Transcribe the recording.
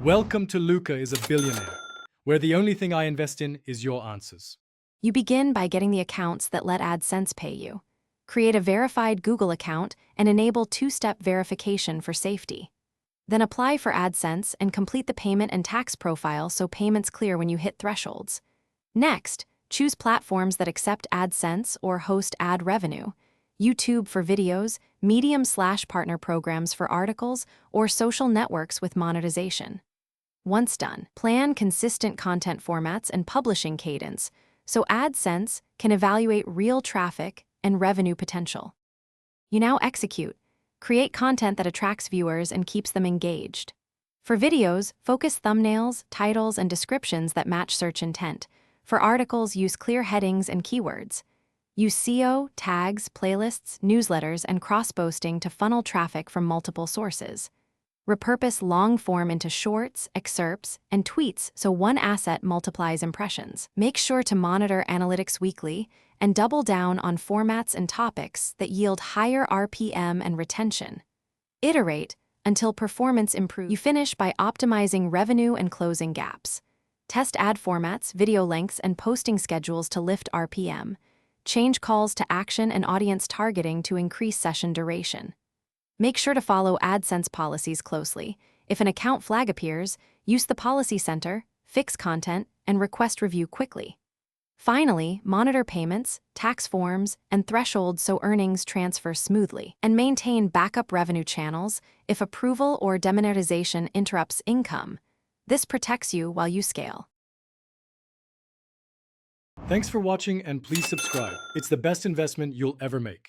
Welcome to Luca is a Billionaire, where the only thing I invest in is your answers. You begin by getting the accounts that let Adsense pay you. Create a verified Google account and enable two-step verification for safety. Then apply for Adsense and complete the payment and tax profile so payments clear when you hit thresholds. Next, choose platforms that accept Adsense or host ad revenue. YouTube for videos, Medium/partner programs for articles, or social networks with monetization. Once done, plan consistent content formats and publishing cadence so Adsense can evaluate real traffic and revenue potential. You now execute. Create content that attracts viewers and keeps them engaged. For videos, focus thumbnails, titles, and descriptions that match search intent. For articles, use clear headings and keywords. Use SEO, tags, playlists, newsletters, and cross-posting to funnel traffic from multiple sources. Repurpose long form into shorts, excerpts, and tweets so one asset multiplies impressions. Make sure to monitor analytics weekly and double down on formats and topics that yield higher RPM and retention. Iterate until performance improves. You finish by optimizing revenue and closing gaps. Test ad formats, video lengths, and posting schedules to lift RPM. Change calls to action and audience targeting to increase session duration. Make sure to follow Adsense policies closely. If an account flag appears, use the Policy Center, fix content, and request review quickly. Finally, monitor payments, tax forms, and thresholds so earnings transfer smoothly. And maintain backup revenue channels if approval or demonetization interrupts income. This protects you while you scale. Thanks for watching and please subscribe. It's the best investment you'll ever make.